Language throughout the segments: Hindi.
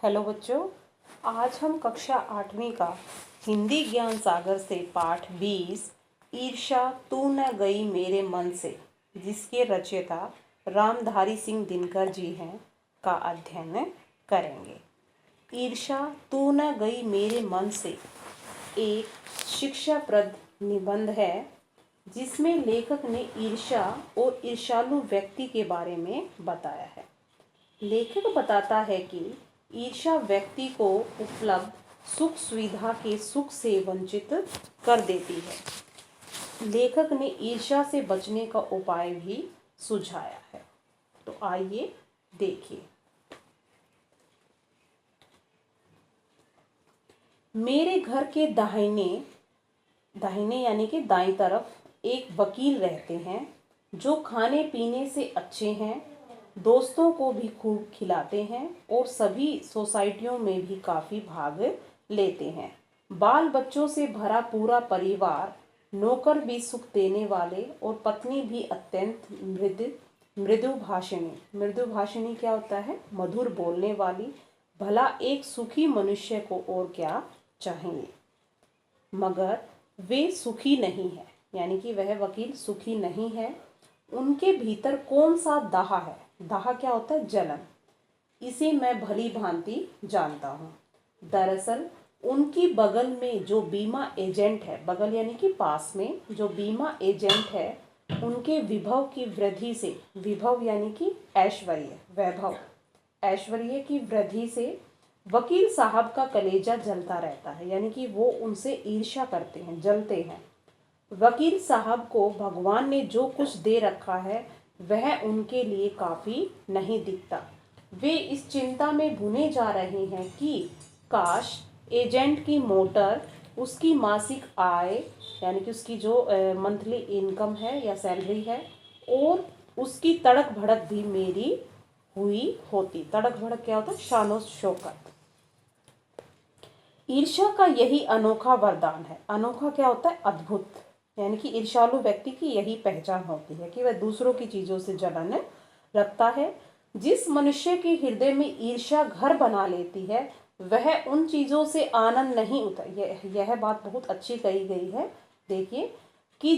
हेलो बच्चों, आज हम कक्षा 8वीं का हिंदी ज्ञान सागर से पाठ 20 ईर्ष्या तू न गई मेरे मन से, जिसके रचयिता रामधारी सिंह दिनकर जी हैं, का अध्ययन करेंगे। ईर्ष्या तू न गई मेरे मन से एक शिक्षाप्रद निबंध है, जिसमें लेखक ने ईर्ष्या और ईर्ष्यालु व्यक्ति के बारे में बताया है। लेखक बताता है कि ईर्ष्या व्यक्ति को उपलब्ध सुख सुविधा के सुख से वंचित कर देती है। लेखक ने ईर्ष्या से बचने का उपाय भी सुझाया है, तो आइए देखिए। मेरे घर के दाहिने यानी कि दाईं तरफ एक वकील रहते हैं, जो खाने पीने से अच्छे हैं, दोस्तों को भी खूब खिलाते हैं और सभी सोसाइटियों में भी काफ़ी भाग लेते हैं। बाल बच्चों से भरा पूरा परिवार, नौकर भी सुख देने वाले और पत्नी भी अत्यंत मृदुभाषिणी क्या होता है? मधुर बोलने वाली। भला एक सुखी मनुष्य को और क्या चाहिए? मगर वे सुखी नहीं है, यानी कि वह वकील सुखी नहीं है। उनके भीतर कौन सा दाह है? दाह क्या होता है? जलन। इसे मैं भली भांति जानता हूँ। दरअसल उनकी बगल में जो बीमा एजेंट है, बगल यानी कि पास में जो बीमा एजेंट है, उनके विभव की वृद्धि से, विभव यानी कि ऐश्वर्य, वैभव, ऐश्वर्य की वृद्धि से वकील साहब का कलेजा जलता रहता है, यानी कि वो उनसे ईर्ष्या करते हैं, जलते हैं। वकील साहब को भगवान ने जो कुछ दे रखा है वह उनके लिए काफ़ी नहीं दिखता। वे इस चिंता में भुने जा रहे हैं कि काश एजेंट की मोटर, उसकी मासिक आय यानी कि उसकी जो मंथली इनकम है या सैलरी है, और उसकी तड़क भड़क भी मेरी हुई होती। तड़क भड़क क्या होता है? शानो शौकत। ईर्ष्या का यही अनोखा वरदान है। अनोखा क्या होता है? अद्भुत। यानी कि ईर्ष्यालु व्यक्ति की यही पहचान होती है कि वह दूसरों की चीजों से जलन रखता है। जिस मनुष्य के हृदय में ईर्ष्या घर बना लेती है, वह उन चीजों से आनंद नहीं उठा। यह बात बहुत अच्छी कही गई है। देखिए कि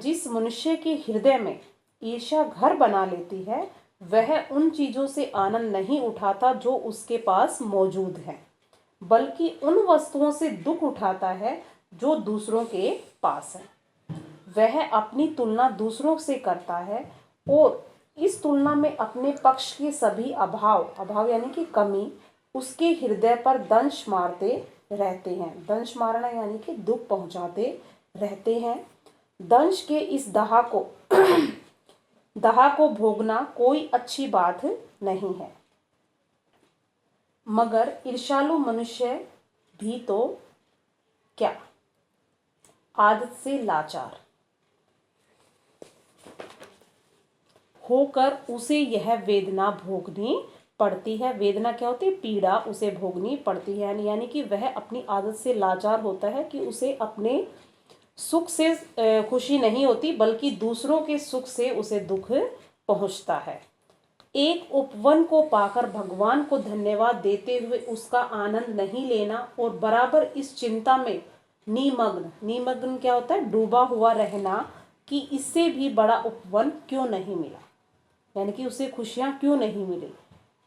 जिस मनुष्य के हृदय में ईर्ष्या घर बना लेती है, वह उन चीजों से आनंद नहीं उठाता जो उसके पास मौजूद है, बल्कि उन वस्तुओं से दुख उठाता है जो दूसरों के पास है। वह अपनी तुलना दूसरों से करता है और इस तुलना में अपने पक्ष के सभी अभाव यानी कि कमी उसके हृदय पर दंश मारते रहते हैं। दंश मारना यानी कि दुख पहुंचाते रहते हैं। दंश के इस दाह को भोगना कोई अच्छी बात नहीं है, मगर ईर्ष्यालु मनुष्य भी तो क्या, आदत से लाचार होकर उसे यह वेदना भोगनी पड़ती है। वेदना क्या होती है? पीड़ा उसे भोगनी पड़ती है। यानी कि वह अपनी आदत से लाचार होता है कि उसे अपने सुख से खुशी नहीं होती, बल्कि दूसरों के सुख से उसे दुख पहुंचता है। एक उपवन को पाकर भगवान को धन्यवाद देते हुए उसका आनंद नहीं लेना और बराबर इस चिंता में निमग्न क्या होता है? डूबा हुआ रहना कि इससे भी बड़ा उपवन क्यों नहीं मिला, यानी कि उसे खुशियां क्यों नहीं मिली।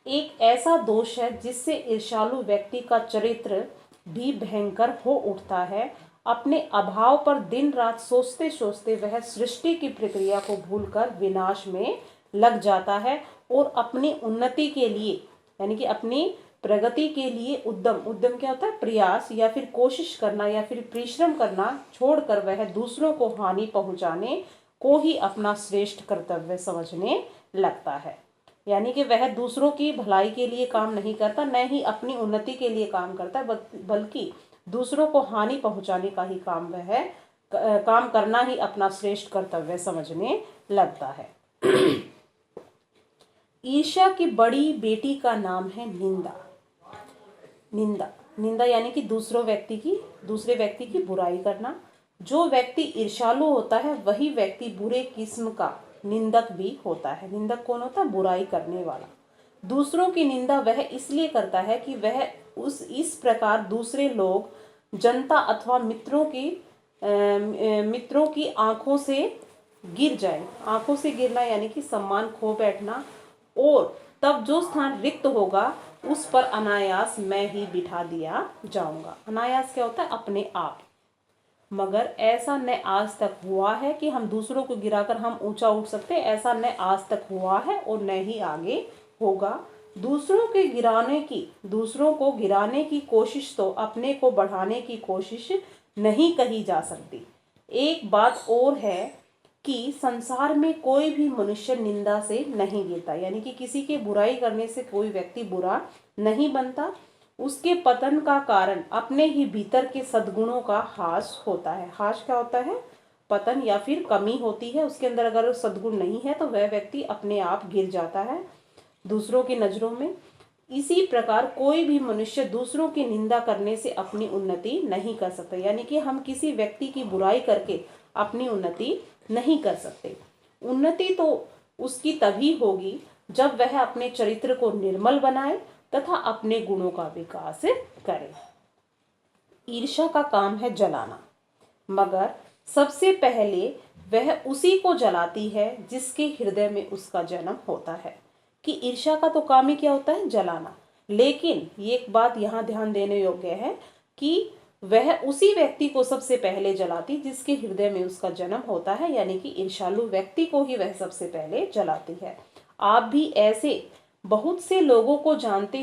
एक ऐसा दोष है जिससे ईर्ष्यालु व्यक्ति का चरित्र भी भयंकर हो उठता है। अपने अभाव पर दिन रात सोचते सोचते वह सृष्टि की प्रक्रिया को भूलकर विनाश में लग जाता है और अपनी उन्नति के लिए यानी कि अपनी प्रगति के लिए उद्यम क्या होता है? प्रयास या फिर कोशिश करना या फिर परिश्रम करना छोड़कर वह दूसरों को हानि पहुंचाने को ही अपना श्रेष्ठ कर्तव्य समझने लगता है। यानी कि वह दूसरों की भलाई के लिए काम नहीं करता, न ही अपनी उन्नति के लिए काम करता, बल्कि दूसरों को हानि पहुंचाने का ही काम करना ही अपना श्रेष्ठ कर्तव्य समझने लगता है। ईर्ष्या की बड़ी बेटी का नाम है निंदा यानी कि दूसरे व्यक्ति की बुराई करना। जो व्यक्ति ईर्ष्यालु होता है वही व्यक्ति बुरे किस्म का निंदक भी होता है। निंदक कौन होता है? बुराई करने वाला। दूसरों की निंदा वह इसलिए करता है कि वह इस प्रकार दूसरे लोग, जनता अथवा मित्रों की आंखों से गिर जाए। आंखों से गिरना यानी कि सम्मान खो बैठना, और तब जो स्थान रिक्त होगा उस पर अनायास मैं ही बिठा दिया जाऊंगा। अनायास क्या होता है? अपने आप। मगर ऐसा न आज तक हुआ है कि हम दूसरों को गिराकर हम ऊंचा उठ सकते हैं, ऐसा न आज तक हुआ है और न ही आगे होगा। दूसरों को गिराने की कोशिश तो अपने को बढ़ाने की कोशिश नहीं कही जा सकती। एक बात और है कि संसार में कोई भी मनुष्य निंदा से नहीं गिरता, यानी कि किसी के बुराई करने से कोई व्यक्ति बुरा नहीं बनता। उसके पतन का कारण अपने ही भीतर के सद्गुणों का ह्रास होता है। ह्रास क्या होता है? पतन या फिर कमी होती है। उसके अंदर अगर सद्गुण नहीं है तो वह व्यक्ति अपने आप गिर जाता है दूसरों की नजरों में। इसी प्रकार कोई भी मनुष्य दूसरों की निंदा करने से अपनी उन्नति नहीं कर सकता, यानी कि हम किसी व्यक्ति की बुराई करके अपनी उन्नति नहीं कर सकते। उन्नति तो उसकी तभी होगी जब वह अपने चरित्र को निर्मल बनाए तथा अपने गुणों का विकास करे। ईर्ष्या का काम है जलाना, मगर सबसे पहले वह उसी को जलाती है जिसके हृदय में उसका जन्म होता है। कि ईर्ष्या का तो काम ही क्या होता है? जलाना। लेकिन ये एक बात यहाँ ध्यान देने योग्य है कि वह उसी व्यक्ति को सबसे पहले जलाती जिसके हृदय में उसका जन्म होता है, यानी कि ईर्ष्यालु व्यक्ति को ही वह सबसे पहले जलाती है। आप भी ऐसे बहुत से लोगों को जानते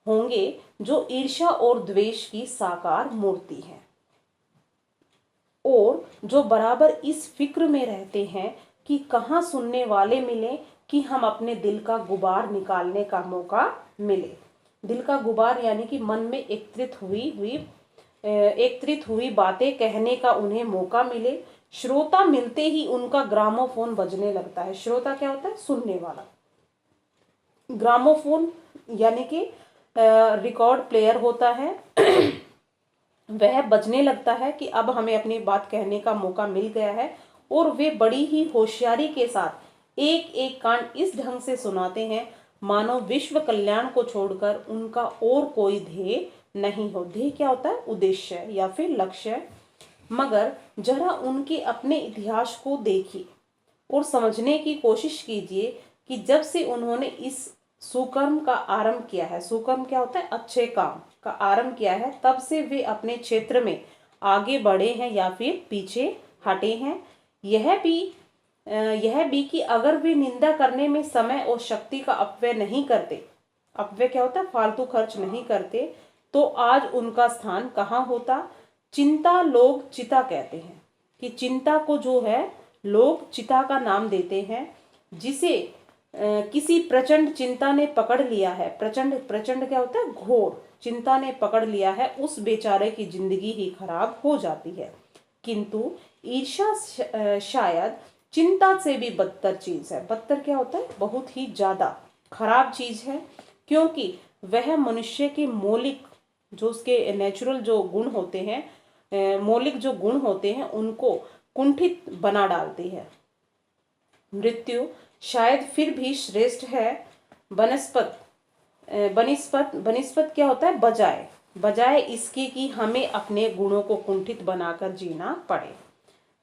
होंगे जो ईर्ष्या और द्वेष की साकार मूर्ति है, और जो बराबर इस फिक्र में रहते हैं कि कहाँ सुनने वाले मिले, कि हम अपने दिल का गुबार निकालने का मौका मिले। दिल का गुबार यानी कि मन में एकत्रित हुई बातें कहने का उन्हें मौका मिले। श्रोता मिलते ही उनका ग्रामोफोन बजने लगता है। श्रोता क्या होता है? सुनने वाला। ग्रामोफोन यानी कि रिकॉर्ड प्लेयर होता है वह बजने लगता है कि अब हमें अपनी बात कहने का मौका मिल गया है, और वे बड़ी ही होशियारी के साथ एक एक कांड इस ढंग से सुनाते हैं मानो विश्व कल्याण को छोड़कर उनका और कोई ध्येय नहीं हो। ध्येय क्या होता है? उद्देश्य या फिर लक्ष्य। मगर जरा उनके अपने इतिहास को देखिए और समझने की कोशिश कीजिए कि जब से उन्होंने इस सुकर्म का आरंभ किया है, सुकर्म क्या होता है? अच्छे काम का आरंभ किया है, तब से वे अपने क्षेत्र में आगे बढ़े हैं या फिर पीछे हटे हैं। यह भी कि अगर वे निंदा करने में समय और शक्ति का अपव्यय नहीं करते, अपव्यय क्या होता है? फालतू खर्च नहीं करते, तो आज उनका स्थान कहाँ होता? चिंता लोग चिता कहते हैं, कि चिंता को जो है लोग चिता का नाम देते हैं। जिसे किसी प्रचंड चिंता ने पकड़ लिया है, प्रचंड क्या होता है? घोर चिंता ने पकड़ लिया है, उस बेचारे की जिंदगी ही खराब हो जाती है। किंतु ईर्ष्या शायद चिंता से भी बदतर चीज है। बदतर क्या होता है? बहुत ही ज्यादा खराब चीज है, क्योंकि वह मनुष्य के मौलिक जो उसके नेचुरल जो गुण होते हैं, मौलिक जो गुण होते हैं, उनको कुंठित बना डालती है। मृत्यु शायद फिर भी श्रेष्ठ है बनिस्पत क्या होता है? बजाय इसके कि हमें अपने गुणों को कुंठित बनाकर जीना पड़े।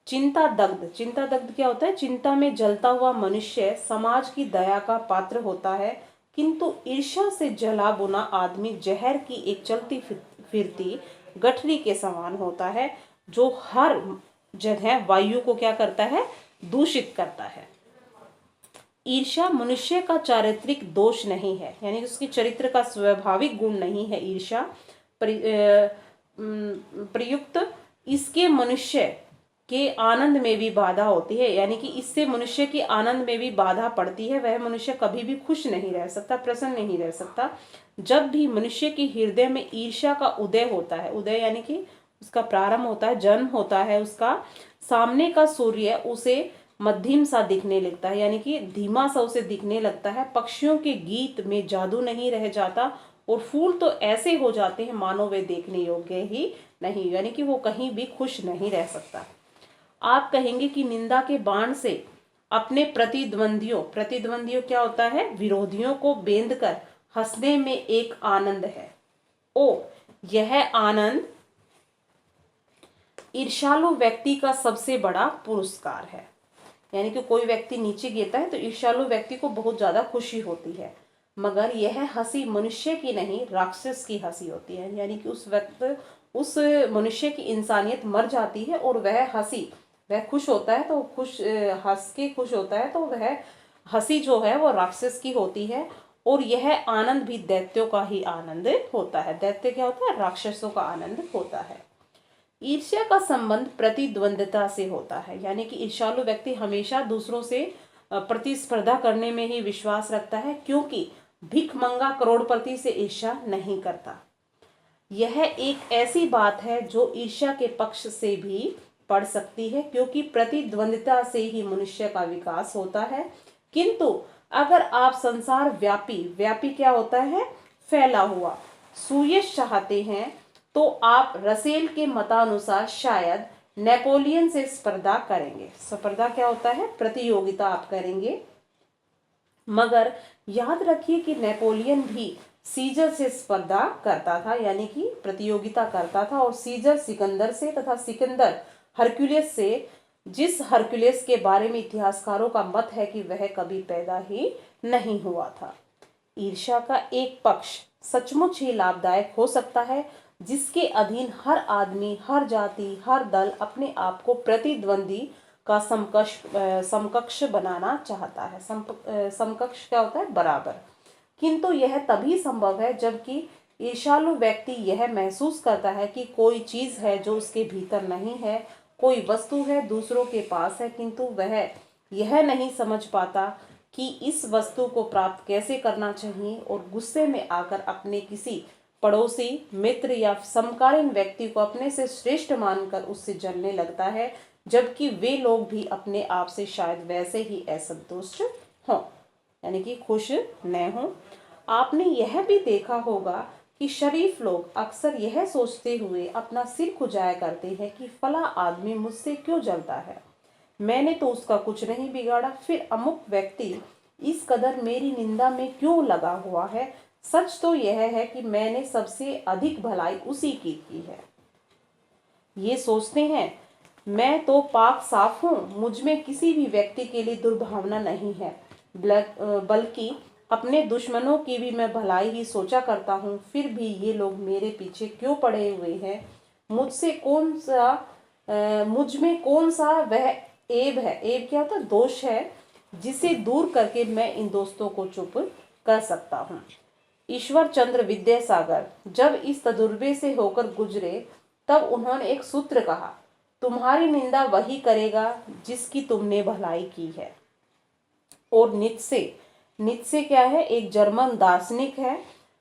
चिंता दग्ध क्या होता है? चिंता में जलता हुआ मनुष्य समाज की दया का पात्र होता है, किंतु ईर्ष्या से जला बुना आदमी जहर की एक चलती फिरती गठरी के समान होता है, जो हर जगह वायु को क्या करता है? दूषित करता है। ईर्ष्या मनुष्य का चारित्रिक दोष नहीं है, यानी उसकी चरित्र का स्वाभाविक गुण नहीं है। ईर्ष्या प्रयुक्त इसके मनुष्य के आनंद में भी बाधा होती है, यानी कि इससे मनुष्य के आनंद में भी बाधा पड़ती है। वह मनुष्य कभी भी खुश नहीं रह सकता, प्रसन्न नहीं रह सकता। जब भी मनुष्य के हृदय में ईर्ष्या का उदय होता है, उदय यानी कि उसका प्रारंभ होता है, जन्म होता है उसका, सामने का सूर्य उसे मध्यम सा दिखने लगता है, यानी कि धीमा सा उसे दिखने लगता है। पक्षियों के गीत में जादू नहीं रह जाता, और फूल तो ऐसे हो जाते हैं मानो वे देखने योग्य ही नहीं, यानी कि वो कहीं भी खुश नहीं रह सकता। आप कहेंगे कि निंदा के बाण से अपने प्रतिद्वंदियों क्या होता है, विरोधियों को बेंध कर हंसने में एक आनंद है। ओ, यह आनंद ईर्ष्यालु व्यक्ति का सबसे बड़ा पुरस्कार है। यानी कि कोई व्यक्ति नीचे गिरता है तो ईर्ष्यालु व्यक्ति को बहुत ज्यादा खुशी होती है, मगर यह हंसी मनुष्य की नहीं, राक्षस की हंसी होती है। यानी कि उस वक्त उस मनुष्य की इंसानियत मर जाती है और वह खुश होता है, तो हंस के खुश होता है, तो वह हंसी जो है वो राक्षस की होती है। और यह आनंद भी दैत्यों का ही आनंद होता है। दैत्य क्या होता है, राक्षसों का आनंद होता है। ईर्ष्या का संबंध प्रतिद्वंद्विता से होता है। यानी कि ईर्ष्यालु व्यक्ति हमेशा दूसरों से प्रतिस्पर्धा करने में ही विश्वास रखता है, क्योंकि भिखमंगा करोड़पति से ईर्ष्या नहीं करता। यह एक ऐसी बात है जो ईर्ष्या के पक्ष से भी पड़ सकती है, क्योंकि प्रतिद्वंद्विता से ही मनुष्य का विकास होता है। किंतु अगर आप संसार व्यापी क्या होता है, फैला हुआ सुयश चाहते हैं, तो आप रसेल के मतानुसार शायद नेपोलियन से स्पर्धा करेंगे। स्पर्धा क्या होता है, प्रतियोगिता आप करेंगे। मगर याद रखिए कि नेपोलियन भी सीजर से स्पर्धा करता था, यानी कि प्रतियोगिता करता था। और सीजर सिकंदर से तथा सिकंदर हरक्यूलियस से, जिस हरक्यूलियस के बारे में इतिहासकारों का मत है कि वह कभी पैदा ही नहीं हुआ था। ईर्ष्या का एक पक्ष सचमुच ही लाभदायक हो सकता है, जिसके अधीन हर आदमी, हर जाति, हर दल अपने आप को प्रतिद्वंदी का समकक्ष बनाना चाहता है। समकक्ष क्या होता है, बराबर। किंतु यह तभी संभव है जबकि ईर्ष्यालु व्यक्ति यह महसूस करता है कि कोई चीज है जो उसके भीतर नहीं है, कोई वस्तु है दूसरों के पास है, किंतु वह यह नहीं समझ पाता कि इस वस्तु को प्राप्त कैसे करना चाहिए, और गुस्से में आकर अपने किसी पड़ोसी, मित्र या समकालीन व्यक्ति को अपने से श्रेष्ठ मानकर उससे जलने लगता है, जबकि वे लोग भी अपने आप से शायद वैसे ही असंतुष्ट हों, यानी कि खुश न हों। आपने यह भी देखा होगा कि शरीफ लोग अक्सर यह सोचते हुए अपना सिर खुजाया करते हैं कि फला आदमी मुझसे क्यों जलता है, मैंने तो उसका कुछ नहीं बिगाड़ा, फिर अमुक व्यक्ति इस कदर मेरी निंदा में क्यों लगा हुआ है। सच तो यह है कि मैंने सबसे अधिक भलाई उसी की है। ये सोचते हैं मैं तो पाक साफ हूँ, मुझ में किसी भी व्यक्ति के लिए दुर्भावना नहीं है, बल्कि अपने दुश्मनों की भी मैं भलाई ही सोचा करता हूँ। फिर भी ये लोग मेरे पीछे क्यों पड़े हुए हैं, मुझ में कौन सा वह ऐब है, ऐब क्या होता है, दोष है, जिसे दूर करके मैं इन दोस्तों को चुप कर सकता हूँ। ईश्वर चंद्र विद्यासागर जब इस तजुर्बे से होकर गुजरे, तब उन्होंने एक सूत्र कहा, तुम्हारी निंदा वही करेगा जिसकी तुमने भलाई की है। और नित्से क्या है, एक जर्मन दार्शनिक है।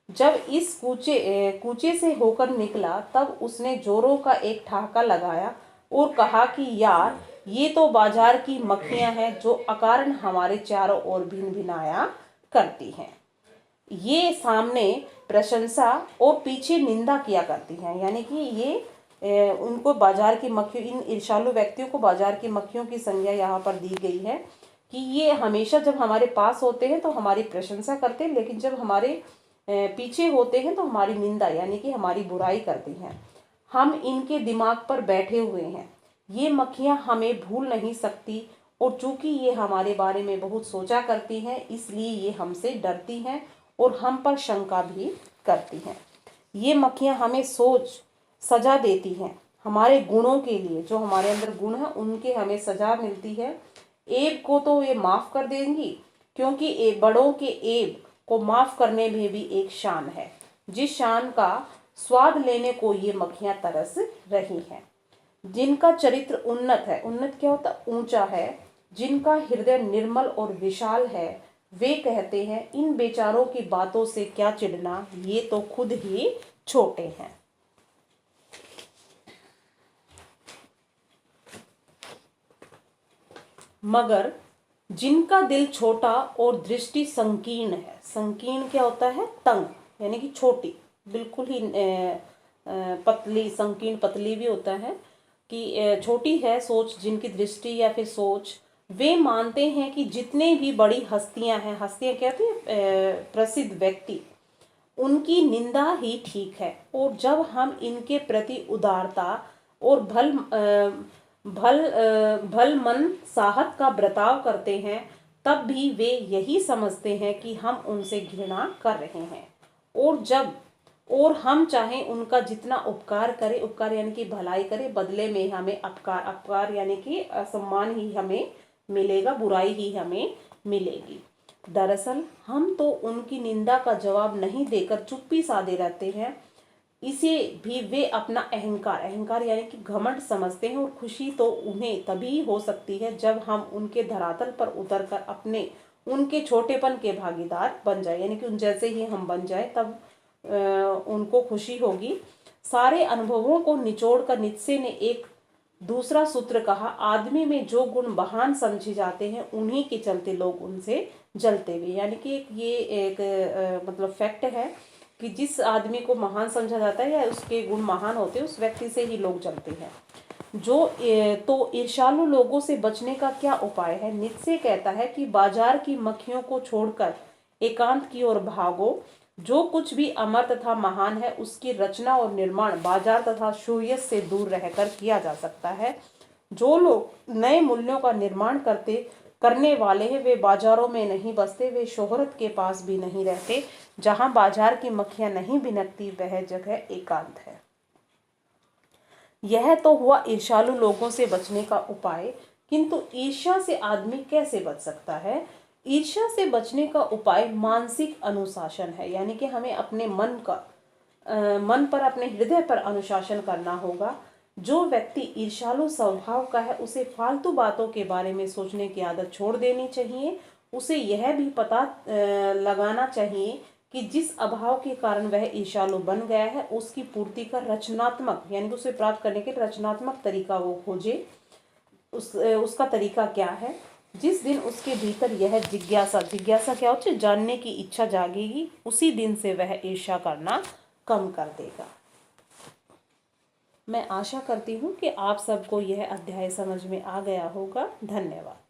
जब इस कूचे से होकर निकला, तब उसने जोरों का एक ठहाका लगाया और कहा कि यार, ये तो बाजार की मक्खियां हैं जो अकारण हमारे चारों ओर भिन भिनाया करती हैं। ये सामने प्रशंसा और पीछे निंदा किया करती हैं। यानी कि ये उनको बाजार की मक्खियों, इन ईर्ष्यालु व्यक्तियों को बाजार की मक्खियों की संज्ञा यहाँ पर दी गई है कि ये हमेशा जब हमारे पास होते हैं तो हमारी प्रशंसा करते हैं, लेकिन जब हमारे पीछे होते हैं तो हमारी निंदा यानी कि हमारी बुराई करती हैं। हम इनके दिमाग पर बैठे हुए हैं। ये मक्खियाँ हमें भूल नहीं सकती, और चूंकि ये हमारे बारे में बहुत सोचा करती हैं, इसलिए ये हमसे डरती हैं और हम पर शंका भी करती हैं। ये मक्खियाँ हमें सजा देती हैं, हमारे गुणों के लिए, जो हमारे अंदर गुण हैं उनके हमें सजा मिलती है। ऐब को तो ये माफ कर देंगी, क्योंकि बड़ों के ऐब को माफ करने में भी एक शान है, जिस शान का स्वाद लेने को ये मक्खियां तरस रही हैं। जिनका चरित्र उन्नत है, उन्नत क्या होता, ऊंचा है, जिनका हृदय निर्मल और विशाल है, वे कहते हैं इन बेचारों की बातों से क्या चिढ़ना, ये तो खुद ही छोटे हैं। मगर जिनका दिल छोटा और दृष्टि संकीर्ण है, संकीर्ण क्या होता है, तंग, यानी कि छोटी, बिल्कुल ही पतली, संकीर्ण पतली भी होता है कि छोटी है सोच, जिनकी दृष्टि या फिर सोच वे मानते हैं कि जितने भी बड़ी हस्तियां हैं, हस्तियां कहते हैं प्रसिद्ध व्यक्ति, उनकी निंदा ही ठीक है। और जब हम इनके प्रति उदारता और भल मन साहत का बर्ताव करते हैं, तब भी वे यही समझते हैं कि हम उनसे घृणा कर रहे हैं। और हम चाहें उनका जितना उपकार करें, उपकार यानी कि भलाई करें, बदले में हमें अपकार यानी कि असम्मान ही हमें मिलेगा, बुराई ही हमें मिलेगी। दरअसल हम तो उनकी निंदा का जवाब नहीं देकर चुप्पी साधे रहते हैं। इसे भी वे अपना अहंकार यानी कि घमंड समझते हैं। और खुशी तो उन्हें तभी हो सकती है जब हम उनके धरातल पर उतरकर उनके छोटेपन के भागीदार बन जाए, यानी कि उन जैसे ही हम बन जाए, तब उनको खुशी होगी। सारे अनुभवों को निचोड़कर नीत्शे ने एक दूसरा सूत्र कहा, आदमी में जो गुण महान समझे जाते हैं, उन्हीं के चलते लोग उनसे जलते भी। यानी कि ये एक मतलब फैक्ट है कि जिस आदमी को महान समझा जाता है या उसके गुण महान होते हैं, उस व्यक्ति से ही लोग जलते हैं। तो ईर्ष्यालु लोगों से बचने का क्या उपाय है? नीत्शे कहता है कि बाजार की मक्खियों को छोड़कर एकांत की ओर भागो। जो कुछ भी अमर तथा महान है, उसकी रचना और निर्माण बाजार तथा शूयस से दूर रहकर किया जा सकता है। जो लोग नए मूल्यों का निर्माण करने वाले हैं, वे बाजारों में नहीं बसते, वे शोहरत के पास भी नहीं रहते। जहां बाजार की मक्खियां नहीं भिनकती, वह जगह एकांत है। यह तो हुआ ईर्ष्यालु लोगों से बचने का उपाय, किंतु ईर्ष्या से आदमी कैसे बच सकता है? ईर्ष्या से बचने का उपाय मानसिक अनुशासन है, यानी कि हमें अपने मन पर, अपने हृदय पर अनुशासन करना होगा। जो व्यक्ति ईर्ष्यालु स्वभाव का है, उसे फालतू बातों के बारे में सोचने की आदत छोड़ देनी चाहिए। उसे यह भी पता लगाना चाहिए कि जिस अभाव के कारण वह ईर्ष्यालु बन गया है, उसकी पूर्ति का रचनात्मक, यानी कि उसे प्राप्त करने के रचनात्मक तरीका वो खोजे। उसका तरीका क्या है? जिस दिन उसके भीतर यह जिज्ञासा क्या होती है, जानने की इच्छा जागेगी, उसी दिन से वह ईर्ष्या करना कम कर देगा। मैं आशा करती हूँ कि आप सबको यह अध्याय समझ में आ गया होगा। धन्यवाद।